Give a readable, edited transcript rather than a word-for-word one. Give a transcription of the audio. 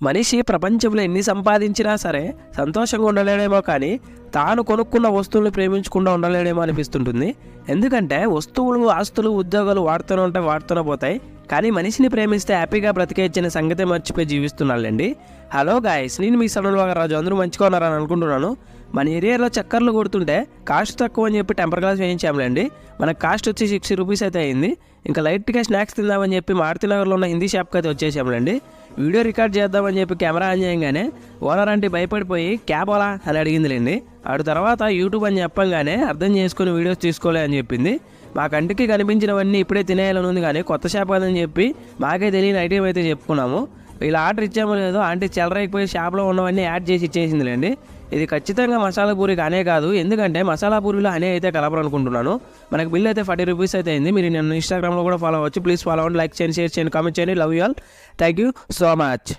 మనిషి ప్రపంచంలో ఎన్ని సంపాదించినా సరే సంతోషంగా ఉండలేడేమో, కానీ తాను కొనుక్కున్న వస్తువులను ప్రేమించకుండా ఉండలేడేమో అనిపిస్తుంటుంది. ఎందుకంటే వస్తువులు, ఆస్తులు, ఉద్యోగాలు వాడుతూనే పోతాయి, కానీ మనిషిని ప్రేమిస్తే హ్యాపీగా బ్రతికేచ్చిన సంగతే మర్చిపోయి జీవిస్తున్నాళ్ళండి. హలో గాయస్, నేను మీ సడన్ రాజు. అందరూ మంచిగా ఉన్నారని అనుకుంటున్నాను. మన ఏరియాలో చక్కర్లు కొడుతుంటే కాస్ట్ తక్కువ అని చెప్పి టెంపర్ గ్లాస్ వేయించాములేండి. మనకు కాస్ట్ వచ్చి 60 రూపీస్ అయితే అయింది. ఇంకా లైట్గా స్నాక్స్ తిందామని చెప్పి మారుతినగర్లో ఉన్న హిందీ షాప్కి అయితే వచ్చేసాములేండి. వీడియో రికార్డ్ చేద్దామని చెప్పి కెమెరా ఆన్ చేయగానే ఓనర్ అంటే భయపడిపోయి క్యాబోలా అని అడిగిందిలేండి. ఆడు తర్వాత యూట్యూబ్ అని చెప్పంగానే అర్థం చేసుకుని వీడియోస్ తీసుకోలే అని చెప్పింది. మా కంటికి కనిపించినవన్నీ ఇప్పుడే తినేయాలని ఉంది, కానీ కొత్త షాప్ అని చెప్పి మాకే తెలియని ఐటెం అయితే చెప్పుకున్నాము. వీళ్ళు ఆర్డర్ ఇచ్చామో లేదో ఆంటీ చెలరైపోయి షాప్లో ఉన్నవన్నీ యాడ్ చేసి ఇచ్చేసిందిలేండి. ఇది ఖచ్చితంగా మసాలా పూరి కానే కాదు, ఎందుకంటే మసాలా పూరిలో హనీ అయితే కలపరనుకుంటున్నాను. మనకు బిల్ అయితే 40 రూపీస్ అయితే అయింది. మీరు నన్ను ఇన్స్టాగ్రామ్లో కూడా ఫాలో అవ్వచ్చు. ప్లీజ్ ఫాలో అవ్వండి, లైక్ చేయండి, షేర్ చేయండి, కామెంట్ చేయండి. Love you all. Thank you so much.